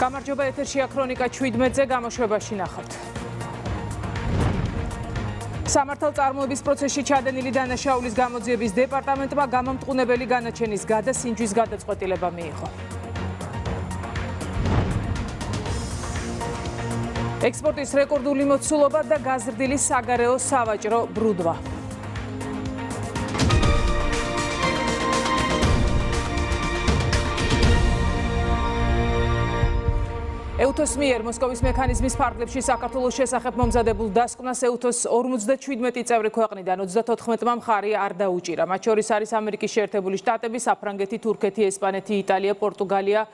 გამარჯობა, ეთერშია ქრონიკა 17-ზე გამოშვებაში ნახავთ. სამართალწარმოების პროცესში ჩადენილი დანაშაულის გამოძიების დეპარტამენტმა გამომტყუნებელი განაჩენის გადასინჯვის გადაწყვეტილება მიიღო. ექსპორტის რეკორდული მოცულობა და გაზრდილი საგარეო სავაჭრო ბრუდვა. EUTOS მიერ მოსკოვის მექანიზმის ფარგლებში საქართველოს შესახებ მომზადებულ დასკვნას EUTOS 57 წევრი ქვეყნიდან 34-მა მხარი არ დაუჭირა. მათ შორის არის ამერიკის შეერთებული შტატები, საფრანგეთი, თურქეთი, ესპანეთი, იტალია, პორტუგალია,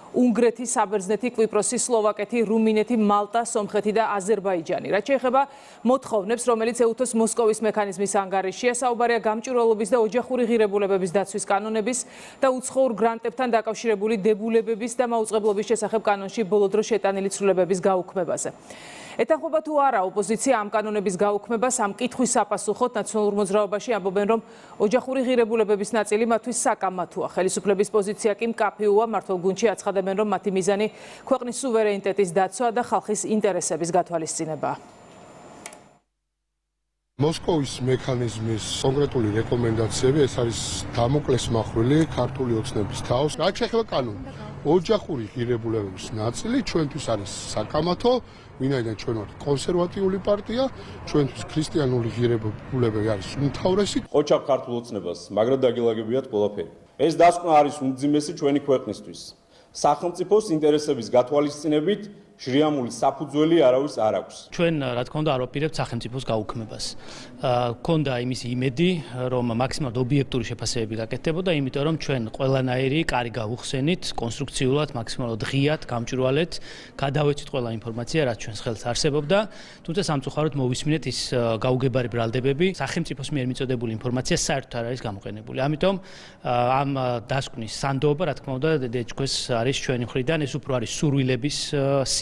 უნგრეთი, საბერძნეთი, კვიპროსი, სლოვაკეთი, რუმინეთი, მალტა, სომხეთი და აზერბაიჯანი. რაც შეეხება მოთხოვნებს, რომელიც EUTOS მოსკოვის მექანიზმის ანგარიშია, საუბარია გამჭვირვალობის და ოჯახური ღირებულებების დაცვის კანონების და უცხოურ გრანტებთან დაკავშირებული დებულებების და მაუწყებლობის შესახებ კანონში ბოლო დროს შეტანილი ცვლილებების გაუქმებაზე. ეთანხმება თუ არა ოპოზიცია ამ კანონების გაუქმებას, ამ კითხვის საპასუხოდ ნაციონალურ მოძრაობაში ამბობენ, რომ ოჯახური ღირებულებების ნაწილი მათთვის საკამათოა. ხელისუფლების პოზიცია კი მკაფიოა, მართლ გუნდში აცხადებენ, რომ მათი მიზანი ქვეყნის სუვერენიტეტის დაცვა და ხალხის ინტერესების გათვალისწინებაა. მოსკოვის მექანიზმის კონკრეტული რეკომენდაციები ეს არის დამოკლეს მახვილი ქართული ოცნების თავს. რაც შეეხება კანონს, ოჯახური ღირებულებების ნაწილი ჩვენთვის არის საკამათო, ვინაიდან ჩვენ ვართ კონსერვატიული პარტია, ჩვენთვის ქრისტიანული ღირებულებები არის უმთავრესი. ოჯახ ქართულ ოცნებას მაგრად დაგილაგებიათ ყველაფერი. ეს დასკვნა არის უმძიმესი ჩვენი ქვეყნისთვის. სახელმწიფოს ინტერესების გათვალისწინებით შრიამული საფუძველი არავის არ აქვს. ჩვენ რა თქმა უნდა არ ვაპირებთ სახელმწიფოს გაუქმებას. ქონდა იმის იმედი, რომ მაქსიმალურად ობიექტური შეფასებები გაკეთდებოდა, იმიტომ რომ ჩვენ ყველანაირი კარი გავუხსენით, კონსტრუქციულად, მაქსიმალურად ღიად, გამჭვირვალედ, გადავეცით ყველა ინფორმაცია, რაც ჩვენს ხელს არსებობდა, თუმცა სამწუხაროდ მოვისმინეთ ის გაუგებარი ბრალდებები, სახელმწიფოს მიერ მიწოდებული ინფორმაცია საერთოდ არ არის გამოყენებული. ამიტომ ამ დასკვნის სანდოობა, რა თქმა უნდა, დედაეჭქვეს არის ჩვენი მხრიდან, ეს უფრო არის სურვილების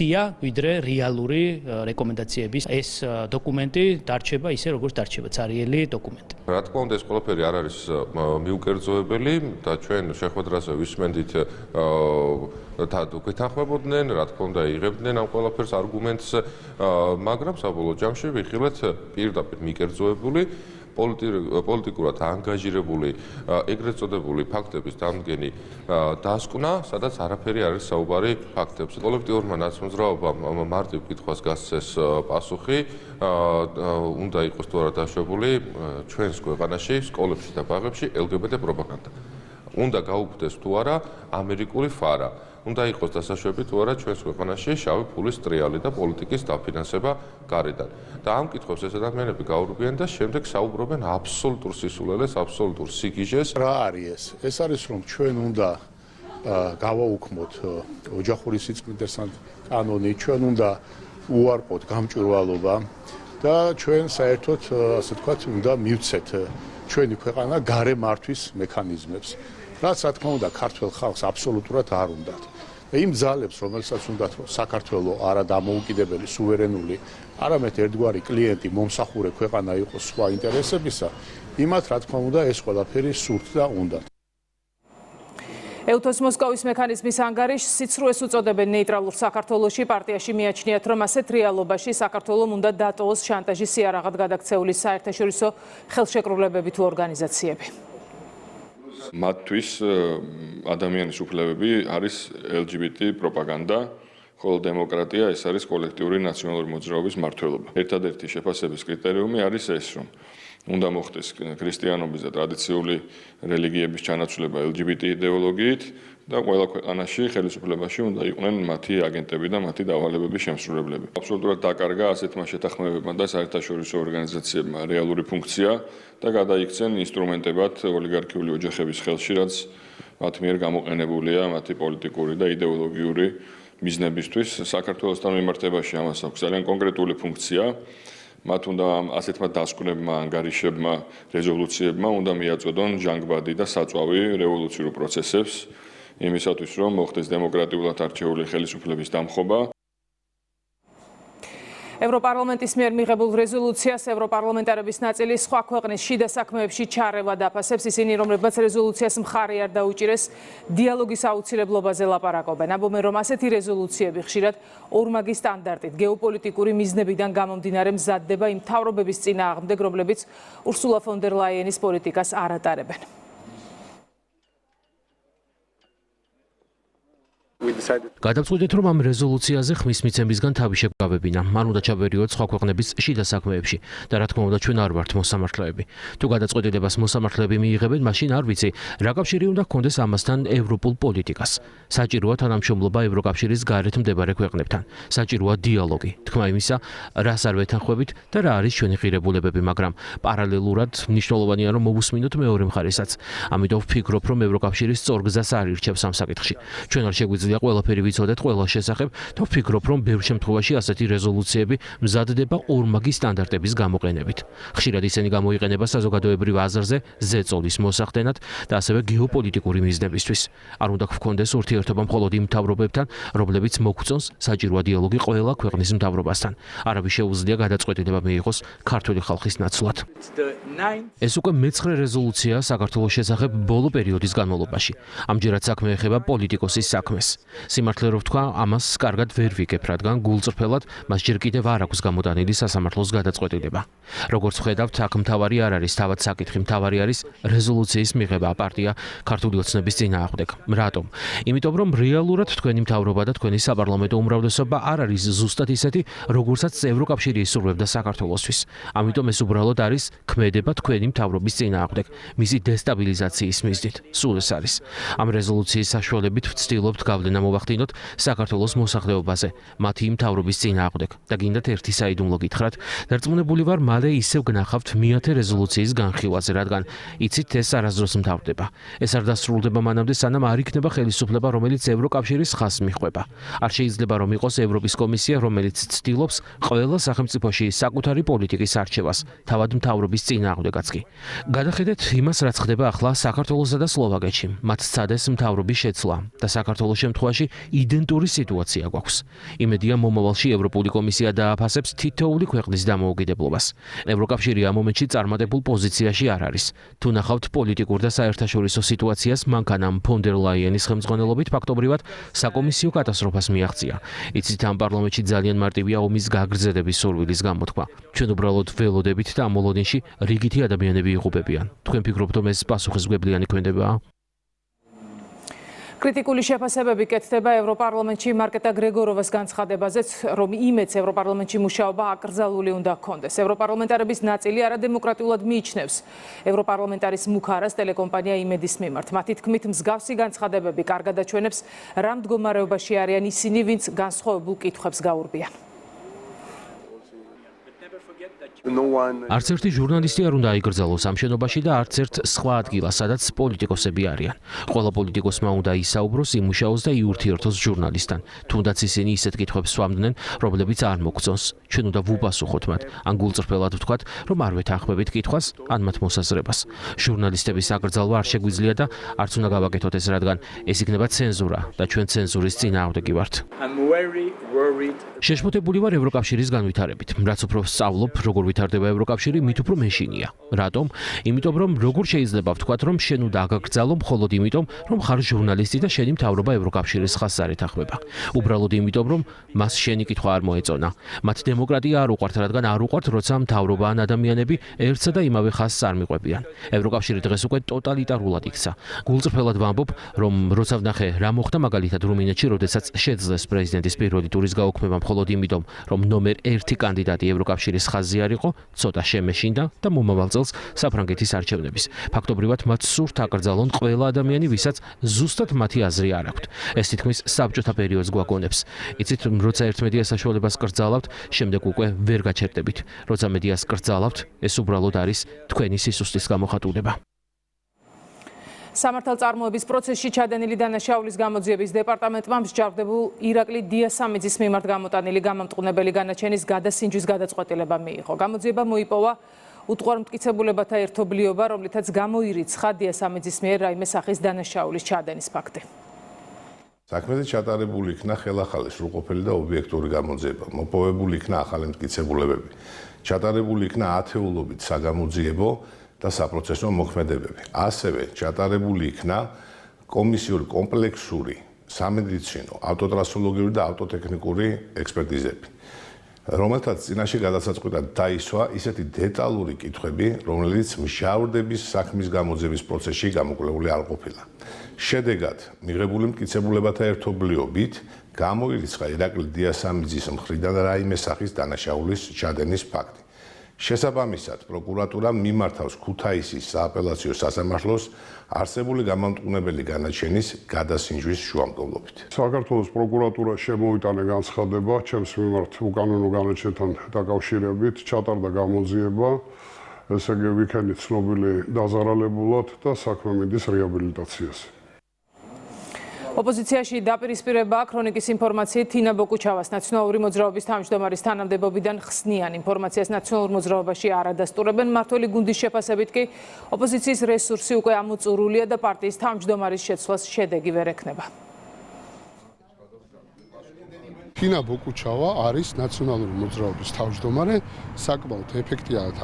ვიდრე რეალური რეკომენდაციების ეს დოკუმენტი დარჩება ისე როგორც დარჩება цаრიელი დოკუმენტი. რა თქმა უნდა ეს ყველაფერი არ არის მიუკერძოებელი და ჩვენ შეხვედრაზე ვისმენდით გეთანხმებოდნენ, რა თქმა უნდა იღებდნენ ამ ყველაფერს არგუმენტს, მაგრამ საბოლოო ჯამში ვიხილეთ პირდაპირ მიკერძოებული პოლიტიკურად ანგაჟირებული ეგრეთ წოდებული ფაქტების დამდგენი დასკვნა, სადაც არაფერი არ არის საუბარი ფაქტებზე. კოლექტიურმა ნაცმოძრაობამ მარტივ კითხვას გასცეს პასუხი, უნდა იყოს თუ არა დაშვებული ჩვენს ქვეყანაში, სკოლებში და ბაღებში LGBT პროპაგანდა. უნდა გაუქმდეს თუ არა ამერიკული ფარა. უნდა იყოს დასაშვები თუ არა ჩვენს ქვეყანაში შავი ფულის ტრიალი და პოლიტიკის დაფინანსება გარედან. და ამ კითხვებს ეს ადამიანები გაურბიან და შემდეგ საუბრობენ აბსოლუტურ სისულელეს, აბსოლუტურ სიგიჟეს. რა არის ეს? ეს არის რომ ჩვენ უნდა გავაუქმოთ ოჯახური სიწმინდეს კანონი, ჩვენ უნდა უარყოთ გამჭვირვალობა და ჩვენ საერთოდ ასე ვთქვათ უნდა მივცეთ ჩვენი ქვეყანა გარე მართვის მექანიზმებს. რაც რა თქმა უნდა ქართულ ხალხს აბსოლუტურად არ უნდათ. იმ ძალებს, რომელსაც უნდათ საქართველო არა დამოუკიდებელი, სუვერენული, არამედ ერთგვარი კლიენტი, მომსახურე ქვეყანა იყოს სხვა ინტერესებისა, იმათ რა თქმა უნდა ეს ყველაფერი სურთ და უნდათ. EUTOS მოსკოვის მექანიზმის ანგარიშს სიცრუეს უწოდებენ ნეიტრალურ საქართველოში. პარტიაში მიაჩნიათ, რომ ასეთ რეალობაში საქართველომ უნდა დატოვოს შანტაჟის სიარაღად გადაქცეული საერთაშორისო ხელშეკრულებები თუ ორგანიზაციები. მათთვის ადამიანის უფლებები არის LGBT პროპაგანდა, ხოლო დემოკრატია ეს არის კოლექტიური ნაციონალური მოძრაობის მმართველობა. ერთადერთი შეფასების კრიტერიუმი არის ეს, რომ უნდა მოხდეს ქრისტიანობის და ტრადიციული რელიგიების ჩანაცვლება LGBT იდეოლოგიით და ყველა ქვეყანაში ხელისუფლებაში უნდა იყვნენ მათი აგენტები და მათი დავალებების შემსრულებლები. აბსოლუტურად დაკარგა ასეთმა შეთანხმებებმა და საერთაშორისო ორგანიზაციებმა რეალური ფუნქცია და გადაიქცენ ინსტრუმენტებად ოლიგარქიული ოჯახების ხელში, რაც მათ მიერ გამოყენებულია მათი პოლიტიკური და იდეოლოგიური მიზნებისთვის. საქართველოსთან მიმართებაში ამას აქვს ძალიან კონკრეტული ფუნქცია. მათ უნდა ასეთმა დასკვნებმა, ანგარიშებმა, რეზოლუციებმა უნდა მიაწოდონ ჟანგბადი და საწვავი რევოლუციურ პროცესებს იმისათვის, რომ მოხდეს დემოკრატიულად არჩეული ხელისუფლების დამხობა. ევროპარლამენტის მიერ მიღებულ რეზოლუციას ევროპარლამენტარების ნაწილი სხვა ქვეყნის შიდა საქმეებში ჩარევა დაფასებს. ისინი, რომლებმაც რეზოლუციას მხარი არ დაუჭირეს, დიალოგის აუცილებლობაზე ლაპარაკობენ. ამბობენ, რომ ასეთი რეზოლუციები ხშირად ორმაგი სტანდარტით, გეოპოლიტიკური მიზნებიდან გამომდინარე მზადდება იმ მთავრობების წინააღმდეგ, რომლებიც ურსულა ფონ დერ ლაიენის პოლიტიკას არ ატარებენ. გადავწყვიტეთ, რომ ამ რეზოლუციაზე ხმის მიცემისგან თავი შეგვავებინა. მან უნდა ჩავერიოთ სხვა ქვეყნების შიდა საქმეებში და რა თქმა უნდა ჩვენ არ ვართ მოსამართლეები. თუ გადაწყვეტილებას მოსამართლეები მიიღებენ, მაშინ არ ვიცი, რა კავშირი უნდა ჰქონდეს ამასთან ევროპულ პოლიტიკას. საჭიროა თანამშრომლობა ევროკავშირის გარეთ მდებარე ქვეყნებთან. საჭიროა დიალოგი. თქმა იმისა, რას არ ვეთანხმებით და რა არის ჩვენი ღირებულებები, მაგრამ პარალელურად მნიშვნელოვანია რომ მოვუსმინოთ მეორე მხარესაც. ამიტომ ვფიქრობ, რომ ევროკავშირის სწორგზას არ ირჩევს ამ საკითხში. ჩვენ არ შეგვიძლია ყველაფერი ვიცოდეთ ყველა შესახებ და ვფიქრობ, რომ ბევრ შემთხვევაში ასეთი რეზოლუციები მზადდება ორმაგი სტანდარტების გამოყენებით. ხშირად ისინი გამოიყენება საზოგადოებრივ აზრზე ზეწოლის მოსახდენად და ასევე გეოპოლიტიკური მიზნებისთვის. არ უნდა გქონდეს ურთიერთობა მხოლოდ იმ მთავრობებთან, რომლებიც მოგწონს საჭიროა დიალოგი ყველა ქვეყნის მთავრობასთან. არავის შეუძლია გადაწყვეტილება მიიღოს ქართული ხალხის ნაცვლად. ეს უკვე მე-9 რეზოლუცია საქართველოს შესახებ ბოლო პერიოდის განმავლობაში. ამჯერად საქმე ეხება პოლიტიკოსის საქმეს. სიმართლე რომ ვთქვა, ამას კარგად ვერ ვიგებ, რადგან გულწრფელად მას ჯერ კიდევ არ აქვს გამოტანილი სასამართლოს გადაწყვეტილება. როგორც ხედავთ, აქ მთავარი არ არის თავად საკითხი, მთავარი არის რეზოლუციის მიღება პარტია ქართული ოცნების წინააღმდეგ. რატომ? იმიტომ რომ რეალურად თქვენი მთავრობა და თქვენი საპარლამენტო უმრავლესობა არ არის ზუსტად ისეთი, როგორცაც ევროკავშირი ისურვებდა საქართველოსთვის. ამიტომ ეს უბრალოდ არის ქმედება თქვენი მთავრობის წინააღმდეგ, მისი დესტაბილიზაციის მიზნით. სულ ეს არის. ამ რეზოლუციის საშუალებით ვცდილობთ გავლენა მოვახდინოთ საქართველოს მოსახლეობაზე, მათი მთავრობის წინააღმდეგ და გინდათ ერთი საიდუმლო გითხრათ, დარწმუნებული ვარ, მალე ისევ გნახავთ მე-10 რეზოლუციის განხილვაზე, რადგან იცით ეს არასდროს მთავრდება. ეს არ დასრულდება მანამდე, სანამ არ იქნება ხელისუფლება, რომელიც ევროკავშირის ხაზს მიჰყვება. არ შეიძლება რომ იყოს ევროპის კომისია, რომელიც ცდილობს ყველა სახელმწიფოში საკუთარი პოლიტიკის არჩევას, თავად მთავრობის წინააღმდეგაც კი. გადახედეთ იმას, რაც ხდება ახლა საქართველოსა და სლოვაკეთში. მათ სცადეს მთავრობის შეცვლა და საქართველოს შემთხვევაში იდენტური სიტუაცია გვაქვს. იმედია მომავალში ევროპული კომისია დააფასებს თითოეული ქვეყნის დამოუკიდებლობას. ევროკავშირი ამ მომენტში წარმატებულ პოზიციაში არ არის. თუ ნახავთ პოლიტიკურ და საერთაშორისო სიტუაციას, მანქანამ ფონ დერ ლაიენის ხელმძღვანელობით ფაქტობრივად საკომისიო კატასტროფას მიაღწია. იცით, ამ პარლამენტში ძალიან მარტივია ომის გაგრძელების სურვილის გამოთქვა. ჩვენ უბრალოდ ველოდებით და ამ მოლოდინში რიგითი ადამიანები იღუპებიან. თქვენ ფიქრობთ, რომ ეს პასუხისმგებლიანი ქმედებაა? კრიტიკული შეფასებები კეთდება ევროპარლამენტში მარკეტა გრეგოროვას განცხადებაზეც, რომ იმედს ევროპარლამენტში მუშაობა აკრძალული უნდა ჰქონდეს. ევროპარლამენტარების ნაწილი არადემოკრატიულად მიიჩნევს ევროპარლამენტარის მუქარას ტელეკომპანია იმედის მიმართ. მათი თქმით, მსგავსი განცხადებები კარგად აჩვენებს, რა მდგომარეობაში არიან ისინი, ვინც განსხვავებულ კითხვებს გაურბიან. არც ერთი ჟურნალისტი არ უნდა აიგრძალოს ამ შენობაში და არც ერთ სხვა ადგილას, სადაც პოლიტიკოსები არიან. ყველა პოლიტიკოსმა უნდა ისაუბროს, იმუშაოს და იურთიერთოს ჟურნალისტთან. თუნდაც ისინი ისეთ კითხვებს სვამდნენ, რომლებიც არ მოგწონს. ჩვენ უნდა ვუპასუხოთ მათ, ან გულწრფელად ვთქვათ, რომ არ ვეთანხმებით კითხვას, ან მათ მოსაზრებას. ჟურნალისტების აკრძალვა არ შეგვიძლია და არც უნდა გავაკეთოთ ეს, რადგან ეს იქნება ცენზურა და ჩვენ ცენზურის წინააღმდეგი ვართ. შეშფოთებული ვარ ევროკავშირის განვითარებით. რაც უფრო სწავლობ, როგორ ვითარდება ევროკავშირი, მით უფრო მეშინია. რატომ? იმიტომ რომ როგორ შეიძლება ვთქვათ, რომ შენ უნდა აგაგრძალო მხოლოდ იმიტომ, რომ ხარ ჟურნალისტი და შენი მთავრობა ევროკავშირის ხაზს არ ეთანხმება. უბრალოდ იმიტომ, რომ მას შენი კითხვა არ მოეწონა. მათ დემოკრატია არ უყვართ, რადგან არ უყვართ, როცა მთავრობა ან ადამიანები ერთსა და იმავე ხაზს არ მიყვებიან. ევროკავშირი დღეს უკვე ტოტალიტარულად იქცა. გულწრფელად ვამბობ, რომ როცა ვნახე, რა მოხდა მაგალითად რუმინეთში, როდესაც შეძლეს პრეზიდენტის პირველი ტურის გაუქმება მხოლოდ იმიტომ, რომ ნომერ 1 კანდიდატი ევროკავშირის ხაზზე არ იყო, ცოტა შემეშინდა და მომავალ წელს საფრანგეთის არჩევნების. ფაქტობრივად მათ სურთ აკრძალონ ყველა ადამიანი, ვისაც ზუსტად მათი აზრი არ აქვთ. ეს თითქმის საბჭოთა პერიოდს გვაგონებს. იცით, როცა ერთ მედიას საშუალებას კრძალავთ, შემდეგ უკვე ვერ გაჩერდებით. როცა მედიას კრძალავთ, ეს უბრალოდ არის თქვენი სისუსტის გამოხატულება. სამართალწარმოების პროცესში ჩადენილი დანაშაულის გამოძიების დეპარტამენტმა მსჯავრდებულ ირაკლი დიასამიძის მიმართ გამოტანილი გამამტყუნებელი განაჩენის გადასინჯვის გადაწყვეტილება მიიღო. გამოძიება მოიპოვა უტყუარმტკიცებულებათა ერთობლიობა, რომლითაც გამოირიცხა დიასამიძის მიერ რაიმე სახის დანაშაულის ჩადენის ფაქტი. საქმეზე ჩატარებული იქნა ხელახალი სრულყოფილი და ობიექტური გამოძიება, მოპოვებული იქნა ახალი მტკიცებულებები, ჩატარებული იქნა ათეულობით საგამოძიებო და საპროცესო მოქმედებები. ასევე ჩატარებული იქნა კომისიური კომპლექსური სამედიცინო, ავტოტრანსპორტოლოგიური და ავტოტექნიკური ექსპერტიზები, რომელთაც წინაშე გადასაწყვეტად დაისვა ისეთი დეტალური კითხვები, რომელიც მჟავრდების საქმის გამოძიების პროცესში გამოკვლეული არ ყოფილა. შედეგად, მიღებული მტკიცებულებათა ერთობლიობით გამოირიცხა ირაკლი დიასამიძის მხრიდან რაიმე სახის დანაშაულის ჩადენის ფაქტი. შესაბამისად, პროკურატურამ მიმართავს ქუთაისის სააპელაციო სასამართლოს არსებული გამამტყუნებელი განაჩენის გადასინჯვის შუამდგომლობით. საქართველოს პროკურატურა შემოიტანა განცხადება ჩემს მიმართ უკანონო განაჩენთან დაკავშირებით, ჩატარდა გამოძიება, ესე იგი ვიქენით ცნობილი დაზარალებულად და საქმე მიდის რეაბილიტაციაზე. ოპოზიციაში დაპირისპირება ქრონიკის ინფორმაციით თინა ბოკუჩავას ნაციონალური მოძრაობის თავმჯდომარის თანამდებობიდან ხსნიან ინფორმაციას ნაციონალურ მოძრაობაში არ ადასტურებენ. მმართველი გუნდის შეფასებით კი ოპოზიციის რესურსი უკვე ამოწურულია და პარტიის თავმჯდომარის შეცვლას შედეგი ვერ ექნება. თინა ბოკუჩავა არის ნაციონალური მოძრაობის თავმჯდომარე, საკმაოდ ეფექტიანად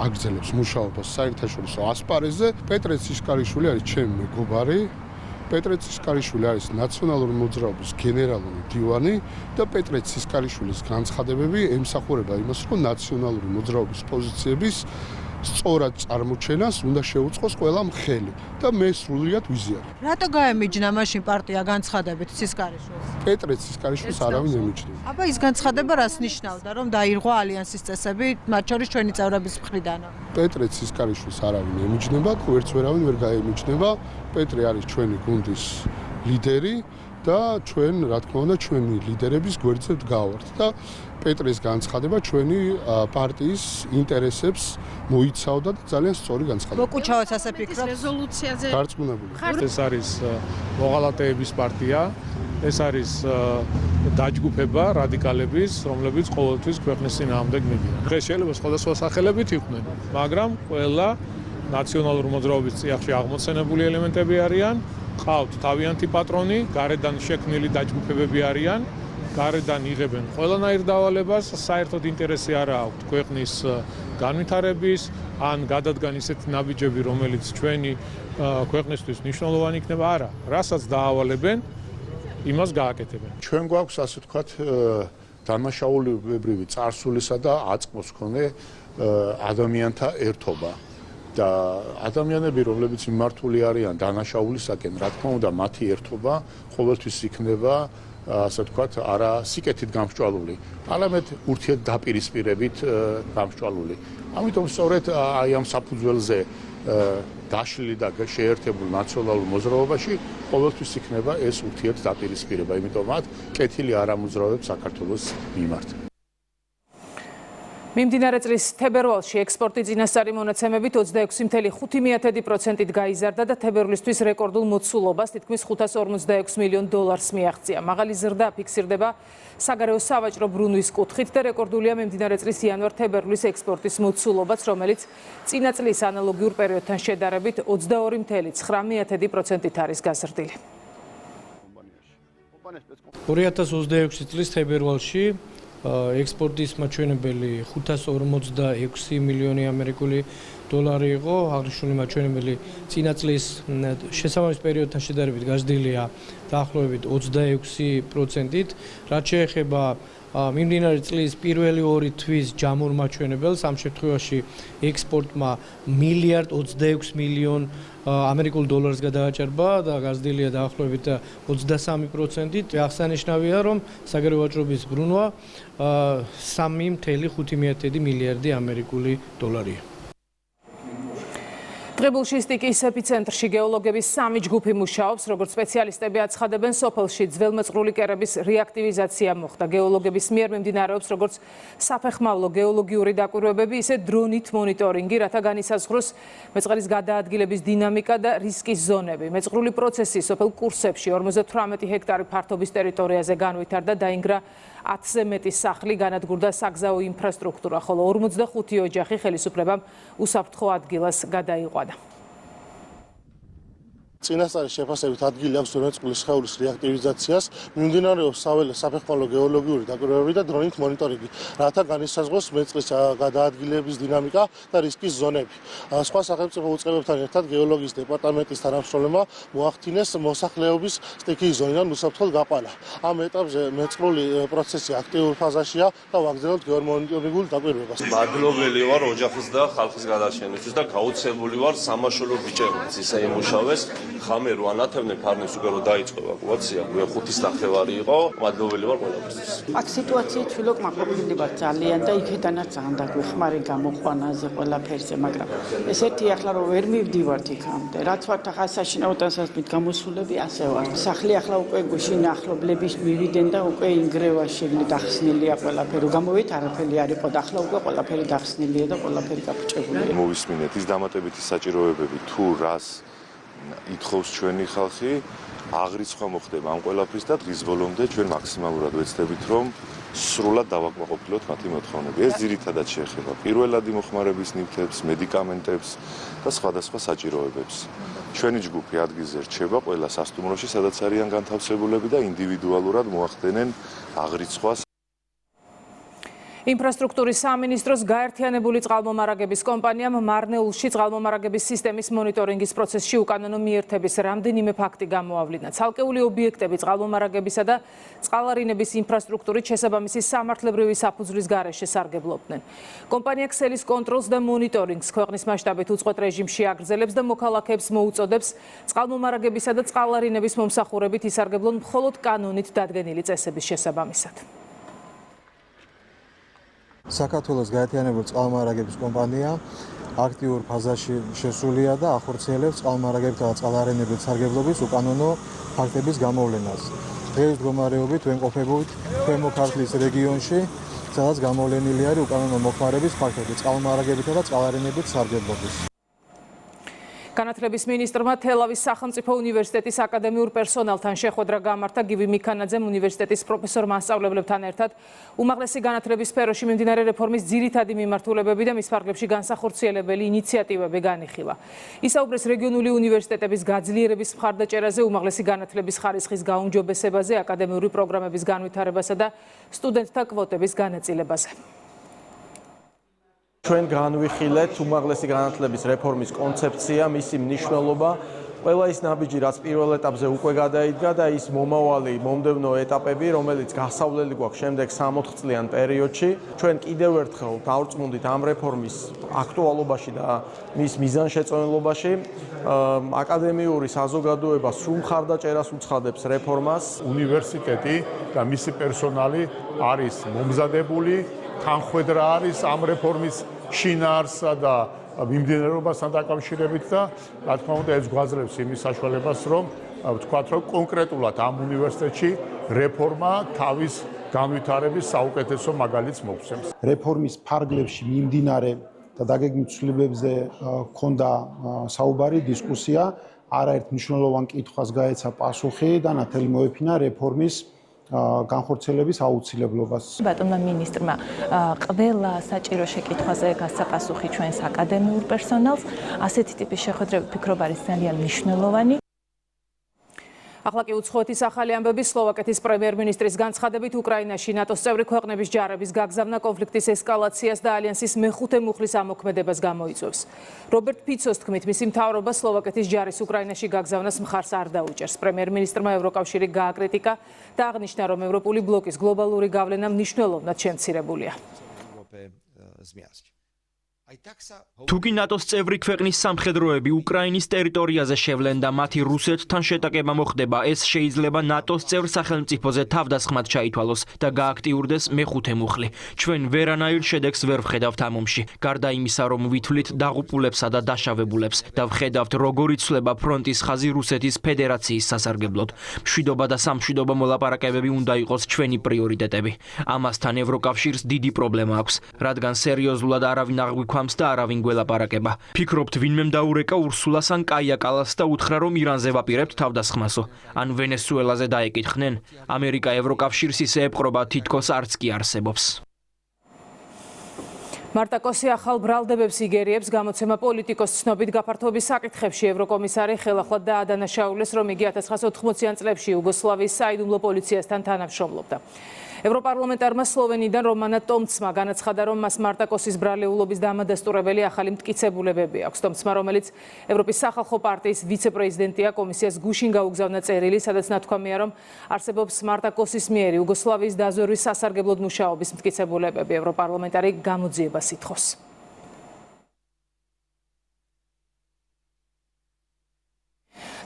აგრძელებს მუშაობას საერთაშორისო ასპარეზზე. პეტრე ცისკარიშვილი არის ჩემი მეგობარი. პეტრე ცისკარიშვილი არის ნაციონალური მოძრაობის გენერალური დივანი და პეტრე ცისკარიშვილის განცხადებები ემსახურება იმას, რომ ნაციონალური მოძრაობის პოზიციების სწორად წარმოჩენას უნდა შეუწყოს ყველა მხელი და მე სრულიად ვიზიარებ. რატო გაემიჯნა მაშინ პარტია განცხადებით ცისკარიშვილს? პეტრე ცისკარიშვილს არავინ ემიჯნება. აბა ის განცხადება რას ნიშნავდა, რომ დაირღვა ალიანსის წესები, მათ შორის ჩვენი წევრების მხრიდან? პეტრე ცისკარიშვილს არავინ ემიჯნება, ვერც ვერავინ ვერ გაემიჯნება. პეტრე არის ჩვენი გუნდის ლიდერი და ჩვენ, რა თქმა უნდა, ჩვენი ლიდერების გვერდზე ვდგავართ და პეტრეს განცხადება ჩვენი პარტიის ინტერესებს მოიცავდა და ძალიან სწორი განცხადება. ბოკუჩავას ასე ფიქრობს რეზოლუციაზე დარწმუნებული. ეს არის მოღალატეების პარტია, ეს არის დაჯგუფება რადიკალების, რომლებიც ყოველთვის ქვეყნის წინააღმდეგ მიდიან. დღეს შეიძლება სხვადასხვა სახელებით იყვნენ, მაგრამ ყველა ნაციონალურ მოძრაობის წიაღში აღმოცენებული ელემენტები არიან, ყავთ თავიანთი პატრონი, გარედან შექმნილი დაჯგუფებები არიან, გარედან იღებენ ყველანაირ დავალებას, საერთოდ ინტერესი არ აქვთ ქვეყნის განვითარების, ან გადადგან ისეთი ნაბიჯები, რომელიც ჩვენი ქვეყნისთვის მნიშვნელოვანი იქნება, არა, რასაც დაავალებენ, იმას გააკეთებენ. ჩვენ გვაქვს ასე ვთქვათ დამნაშაულებრივი წარსულისა და აწმოს მქონე ადამიანთა ერთობა. და ადამიანები, რომლებიც მიმართული არიან დანაშაულისაკენ, რა თქმა უნდა, მათი ერთობა ყოველთვის იქნება, ასე ვთქვათ, არა სიკეთით გამსჭვალული, არამედ ურთიერთდაპირისპირებით გამსჭვალული. ამიტომ სწორედ აი ამ საფუძველზე დაშლილი და შეერთებულ ნაციონალურ მოძრაობაში ყოველთვის იქნება ეს ურთიერთდაპირისპირება, იმიტომ მათ კეთილი არ ამოძრავებს საქართველოს მიმართ. მიმდინარე წლის თებერვალში ექსპორტი წინასწარი მონაცემებით 26.5%-ით გაიზარდა და თებერვლისთვის რეკორდულ მოცულობას თითქმის $546 მილიონ მიაღწია. მაღალი ზრდა ფიქსირდება საგარეო სავაჭრო ბრუნვის კუთხით და რეკორდულია მიმდინარე წლის იანვარ-თებერვლის ექსპორტის მოცულობაც, რომელიც წინა წლის ანალოგიურ პერიოდთან შედარებით 22.9%-ით არის გაზრდილი. 2026 წლის თებერვალში ექსპორტის მაჩვენებელი $546 მილიონი $, იყო, აღნიშნული მაჩვენებელი წინა წლის შესაბამის პერიოდთან შედარებით გაზრდილია დაახლოებით 26%-ით, რაც შეეხება მიმდინარე წლის პირველი 2 თვის ჯამურ მაჩვენებელს, ამ შემთხვევაში ექსპორტმა $1.26 მილიარდ გადააჭარბა და გაზრდილია დაახლოებით 23%-ით. აღსანიშნავია, რომ საგარეო ვაჭრობის ბრუნვა $3.5 მილიარდი $. დღებულში სტიკის ეპიცენტრში გეოლოგების 3 ჯგუფი მუშაობს, როგორც სპეციალისტები აცხადებენ, სოფელში ძველმწყრული კერების რეაქტივიზაცია მოხდა. გეოლოგების მიერ მიმდინარეობს როგორც საფეხმავლო გეოლოგიური დაკვირვებები, ისე დრონით მონიტორინგი, რათა განისაზღვროს მეწყერის გადაადგილების დინამიკა და რისკის ზონები. მეწყრული პროცესი სოფელ კურსებში 58 ჰექტარი ფართობის ტერიტორიაზე განვითარდა, დაინგრა 10-ზე მეტი სახლი, განადგურდა საგზაო ინფრასტრუქტურა, ხოლო 45 ოჯახი ხელისუფლებამ უსაფრთხო ადგილას გადაიყვანა. წინასწარი შეფასებით ადგილი აქვს ვერმეწყვილის სხეულის რეაქტივიზაციას, მიმდინარეობს საველე საფეხმავლო გეოლოგიური დაკვირვებები და დრონით მონიტორინგი, რათა განისაზღვროს მეწყლის გადაადგილების დინამიკა და რისკის ზონები. სხვა სახელმწიფო უწყებებთან ერთად გეოლოგიის დეპარტამენტის თანამშრომლებმა მოახდინეს მოსახლეობის სტიქიის ზონიდან უსაფრთხოდ გაყვანა. ამ ეტაპზე მეწყრული პროცესი აქტიურ ფაზაშია და ვაგრძელებთ გეომონიტორინგულ დაკვირვებას. მადლობელი ვარ ოჯახის და ხალხის გადარჩენისთვის და გაუცებული ვარ სამაშველო ბიჭებიც ისე იმუშავეს. ხამე რო ანათებდნენ ფარნის უკვე რო დაიწყო ევაკუაცია, მე 5-ის ნახევარი იყო, მადლობელი ვარ ყველაფერთვის. აქ სიტუაცია თვითონ მაყოფილი ვარ ძალიან და იქედანაც ძალიან დაგვეხმარი გამოყვანაზე ყველაფერზე, მაგრამ ეს ერთი ახლა რომ ვერ მივდივართ იქამდე, რაც ვართ ახლა საშინაო დასასწრებით გამოსულები, ასე ვარ. სახლი ახლა უკვე გუშინ ახლობლების მივიდენ და უკვე ინგრევა შეგნით ახსნილია ყველაფერი. გამოვით არაფერი არ იყო და ახლა უკვე ყველაფერი დახსნილია და ყველაფერი გაფუჭებულია. მოვისმინეთ ის დამატებითი საჭიროებები თუ რას ითხოვს ჩვენი ხალხი, აღრიცხვა მოხდება ამ ყველაფრის და დღის ბოლომდე ჩვენ მაქსიმალურად ვეცდებით რომ სრულად დავაკმაყოფილოთ მათი მოთხოვნები. ეს ძირითადად შეეხება პირველადი მოხმარების ნივთებს, მედიკამენტებს და სხვადასხვა საჭიროებებს. ჩვენი ჯგუფი ადგილზე რჩება ყველა სასტუმროში, სადაც არიან განთავსებულები და ინდივიდუალურად მოახდენენ აღრიცხვას. ინფრასტრუქტურის სამინისტროს გაერთიანებული წყალმომარაგების კომპანიამ მარნეულში წყალმომარაგების სისტემის მონიტორინგის პროცესში უკანონო მიერთების რამდენიმე ფაქტი გამოავლინა. ცალკეული ობიექტები წყალმომარაგებისა და წყალარინების ინფრასტრუქტურით შესაბამისი სამართლებრივი საფუძვლის გარეშე სარგებლობდნენ. კომპანია ქსელის კონტროლს და მონიტორინგს ქვეყნის მასშტაბით უწყვეტ რეჟიმში აგრძელებს და მოქალაქეებს მოუწოდებს წყალმომარაგებისა და წყალარინების მომსახურებით ისარგებლონ მხოლოდ კანონით დადგენილი წესების შესაბამისად. საქართველოს გაერთიანებული წყალმომარაგების კომპანია აქტიურ ფაზაში შესულია და ახორციელებს წყალმომარაგებითა და წყალარენების სარგებლობის უკანონო ფაქტების გამოვლენას. დღეს მდგომარეობით ვიმყოფებით ქვემო ქართლის რეგიონში, სადაც გამოვლენილი არის უკანონო მოხმარების ფაქტები წყალმომარაგებითა და წყალარენების სარგებლობის. განათლების მინისტრმა თელავის სახელმწიფო უნივერსიტეტის აკადემიურ პერსონალთან შეხვედრა გამართა გივი მიქანაძემ უნივერსიტეტის პროფესორ მასწავლებლებთან ერთად უმაღლესი განათლების სფეროში მიმდინარე რეფორმის ძირითადი მიმართულებები და მის ფარგლებში განსახორციელებელი ინიციატივები განიხილა. ისაუბრეს რეგიონული უნივერსიტეტების გაძლიერების მხარდაჭერაზე, უმაღლესი განათლების ხარისხის გაუმჯობესებაზე, აკადემიური პროგრამების განვითარებასა და სტუდენტთა კვოტების განაწილებაზე. ჩვენ განვიხილეთ უმაღლესი განათლების რეფორმის კონცეფცია, მისი მნიშვნელობა, ყველა ის ნაბიჯი, რაც პირველ ეტაპზე უკვე გადაიდგა და ის მომავალი მომდევნო ეტაპები, რომელიც გასავლელი გვაქვს შემდეგ 60 წლიან პერიოდში. ჩვენ კიდევ ერთხელ დავწმუნდით ამ რეფორმის აქტუალობაში და მის მიზანშეწონილობაში. აკადემიური საზოგადოება სრულ მხარდაჭერას უცხადებს რეფორმას. უნივერსიტეტი და მისი პერსონალი არის მომზადებული, თანხwebdriver არის ამ რეფორმის შინაარსსა და მიმდინარეობასთან დაკავშირებით და რა თქმა უნდა ეს გვაძლევს იმის საშუალებას რომ ვთქვათ რომ კონკრეტულად ამ უნივერსიტეტში რეფორმა თავის განვითარების საუკეთესო მაგალითს მოგცემს. რეფორმის ფარგლებში მიმდინარე და დაგეგმილ ცვლილებებზე ჰქონდა საუბარი, დისკუსია, არაერთ მნიშვნელოვან კითხვას გაეცა პასუხი და ნათელი მოეფინა რეფორმის განხორციელების აუცილებლობას. ბატონმა მინისტრმა ყველა საჭირო შეკითხვაზე გასცა პასუხი ჩვენს აკადემიურ პერსონალს. ასეთი ტიპის შეხვედრები ფიქრობ არის ძალიან მნიშვნელოვანი. ახლა კი უცხოეთის ახალი ამბები სლოვაკეთის პრემიერ-მინისტრის განცხადებით უკრაინაში ნატოს წევრი ქვეყნების ჯარების გაგზავნა კონფლიქტის ესკალაციას და ალიანსის მეხუთე მუხლის ამოქმედებას გამოიწვევს. რობერტ ფიცოს თქმით, მისი მთავრობა სლოვაკეთის ჯარის უკრაინაში გაგზავნას მხარს არ დაუჭერს. პრემიერ-მინისტრმა ევროკავშირი გააკრიტიკა და აღნიშნა, რომ ევროპული ბლოკის გლობალური გავლენა მნიშვნელოვნად შემცირებულია. თუკი ნატოს წევრი ქვეყნის სამხედროები უკრაინის ტერიტორიაზე შევლენ და მათი რუსეთთან შეტაკება მოხდება, ეს შეიძლება ნატოს წევრ სახელმწიფოზე თავდასხმად ჩაითვალოს და გააქტიურდეს მეხუთე მუხლი. ჩვენ ვერანაირ შედეგს ვერ ვხედავთ ამ ომში. გარდა იმისა, რომ ვითვლით დაღუპულებსა და დაშავებულებს და ვხედავთ, როგორ იცვლება ფრონტის ხაზი რუსეთის ფედერაციის სასარგებლოდ. მშვიდობა და სამშვიდობო მოლაპარაკებები უნდა იყოს ჩვენი პრიორიტეტები. ამასთან ევროკავშირს დიდი პრობლემა აქვს, რადგან სერიოზულად არავინ აღვიქვამს და არავინ გველაპარაკება. ფიქრობთ, ვინმემ დაურეკა ურსულას ან კაია კალას და უთხრა, რომ ირანზე ვაპირებთ თავდასხმასო. ან ვენესუელაზე დაეკითხნენ. ამერიკა ევროკავშირს ისე ეპყრობა, თითქოს არც კი არსებობს. მარტაკოსი ახალ ბრალდებებს იგერიებს, გამოცემა პოლიტიკოს ცნობით გაფართოების საკითხებში ევროკომისარი ხელახლა დაადანაშაულეს, რომ იგი 1980-იან წლებში იუგოსლავიის საიდუმლო პოლიციასთან თანამშრომლობდა. ევროპარლამენტარმა სლოვენიდან რომანა ტომცმა განაცხადა, რომ მას მარტაკოსის ბრალეულობის დამადასტურებელი ახალი მტკიცებულებები აქვს. ტომცმა, რომელიც ევროპის სახალხო პარტიის ვიცე-პრეზიდენტია, კომისიას გუშინ გაუგზავნა წერილი, სადაც ნათქვამია, რომ არსებობს მარტაკოსის მიერ იუგოსლავიის დაზვერვის სასარგებლოდ მუშაობის მტკიცებულებები. ევროპარლამენტარი გამოძიებას ითხოვს.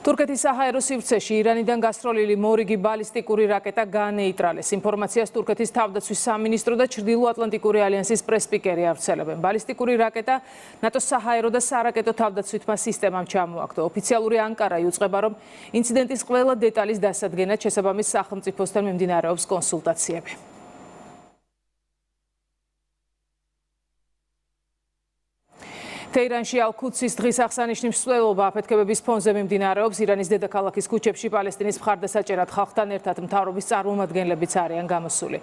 თურქეთის საჰაერო სივრცეში ირანიდან გასროლილი მორიგი ბალისტიკური რაკეტა გაანეიტრალეს. ინფორმაციას თურქეთის თავდაცვის სამინისტრო და ჩრდილოატლანტიკური ალიანსის პრესპიკერი ავრცელებენ. ბალისტიკური რაკეტა ნატოს საჰაერო და სარაკეტო თავდაცვითმა სისტემამ ჩამოაგდო. ოფიციალური ანკარა იუწყება, რომ ინციდენტის ყველა დეტალის დასადგენად შესაბამის სახელმწიფოსთან მიმდინარეობს კონსულტაციები. თეირანში ალ-ქუდსის დღის აღსანიშნავი მსვლელობა აფეთქებების ფონზე მიმდინარეობს. ირანის დედაქალაქის ქუჩებში პალესტინის მხარდასაჭერად ხალხთან ერთად მთავრობის წარმომადგენლებიც არიან გამოსული.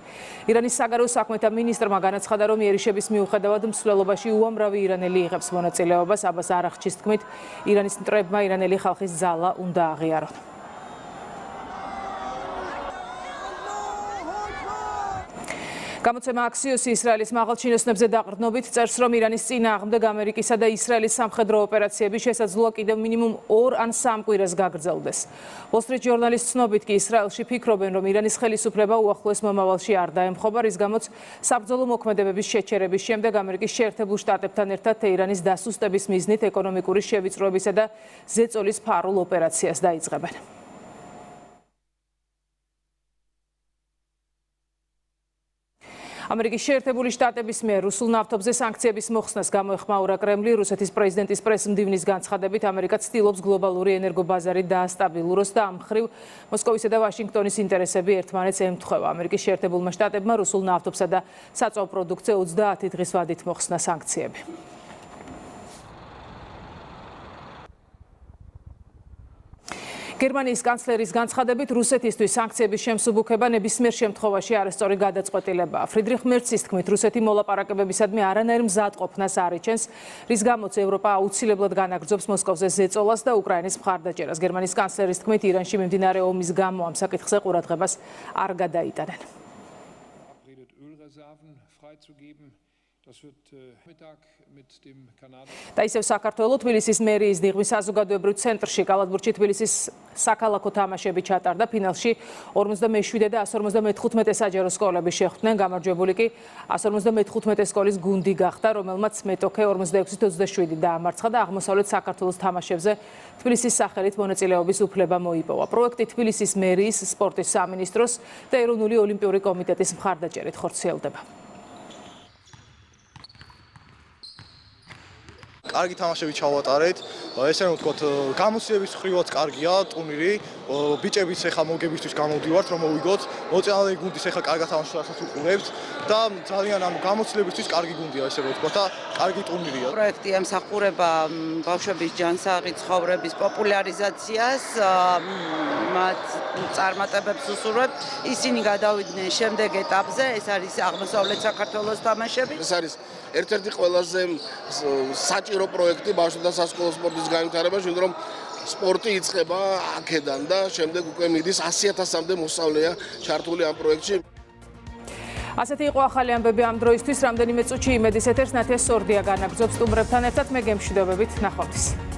ირანის საგარეო საქმეთა მინისტრმა განაცხადა, რომ იერიშების მიუხედავად მსვლელობაში უამრავი ირანელი იღებს მონაწილეობას. აბას არაღჩის თქმით, ირანის მტრებმა ირანელი ხალხის ძალა უნდა აღიარონ. გამოცემა აქსიოსი ისრაელის მაღალჩინოსნებზე დაყრდნობით წერს, რომ ირანის წინააღმდეგ ამერიკისა და ისრაელის სამხედრო ოპერაციები შესაძლოა კიდევ მინიმუმ 2 ან 3 კვირას გაგრძელდეს. Wall Street Journal-ის ცნობით კი ისრაელში ფიქრობენ, რომ ირანის ხელისუფლება უახლოეს მომავალში არ დაემხობა, რის გამოც საბრძოლო მოქმედებების შეჩერების შემდეგ ამერიკის შეერთებულ შტატებთან ერთად თეირანის დასუსტების მიზნით ეკონომიკური შევიწროებისა და ზეწოლის ფარულ ოპერაციას დაიწყებენ. ამერიკის შეერთებული შტატების მიერ რუსულ ნავთობზე სანქციების მოხსნას გამოეხმაურა კრემლი. რუსეთის პრეზიდენტის პრესმდივნის განცხადებით, ამერიკა ცდილობს გლობალური ენერგობაზარი დაასტაბილუროს და ამ მხრივ მოსკოვისა და ვაშინგტონის ინტერესები ერთმანეთს ემთხვევა. ამერიკის შეერთებულმა შტატებმა რუსულ ნავთობსა და საწვავ პროდუქტზე 30 დღის ვადით მოხსნა სანქციები. გერმანიის კანცლერის განცხადებით, რუსეთისთვის სანქციების შემსუბუქება ნებისმიერ შემთხვევაში არასწორი გადაწყვეტილებაა. ფრიდრიხ მერცის თქმით, რუსეთი მოლაპარაკებებისადმი არანაირ მზადყოფნას არ იჩენს, რის გამოც ევროპა აუცილებლად განაგრძობს მოსკოვზე ზეწოლას და უკრაინის მხარდაჭერას. გერმანიის კანცლერის თქმით, ირანში მიმდინარე ომის გამო ამ საკითხზე ყურადღებას არ გადაიტანენ. და ისევ საქართველოს თბილისის მერიის დიღმის საზოგადოებრივ ცენტრში კალათბურთში თბილისის საქალაქო თამაშები ჩატარდა. ფინალში 47 და 155 საჯარო სკოლები შეხვდნენ. გამარჯვებული კი 155 სკოლის გუნდი გახდა, რომელმაც მეტოქე 46-27 დაამარცხა და აღმოსავლეთ საქართველოს თამაშებზე თბილისის სახელით მონაწილეობის უფლება მოიპოვა. პროექტი თბილისის მერიის, სპორტის სამინისტროს და ეროვნული ოლიმპიური კომიტეტის მხარდაჭერით ხორციელდება. კარგი თამაშები ჩავატარეთ. ესე რომ ვთქვათ, გამოსიების ხრივაც კარგია ტურნირი. ბიჭებიც ეხა მოგებისთვის გამოვდივართ, რომ მოვიგოთ. მოწინააღმდეგე გუნდის ეხა კარგად თამაშს უყურებთ და ძალიან გამოცდილებისთვის კარგი გუნდია, ესე რომ ვთქვათ და კარგი ტურნირია. პროექტი ემსახურება ბავშვების ჯანსაღი ცხოვრების პოპულარიზაციას, მათ წარმატებებს უსურვებთ. ისინი გადავიდნენ შემდეგ ეტაპზე, ეს არის აღმოსავლეთ საქართველოს თამაშები. ეს არის ერთ-ერთი ყველაზე საჭირო პროექტი ბავშვთა სასკოლო სპორტის განვითარებაში, იმიტომ რომ სპორტი იწყება აქედან და შემდეგ უკვე მიდის 100,000-მდე მოსწავლეა ჩართული ამ პროექტში. ასეთი იყო ახალი ამბები ამ დროისთვის. რამდენიმე წუთში იმედის ეთერს ნათია სორდია განაგრძობს სტუმრებთან ერთად. მე გემშვიდობებით, ნახვამდის.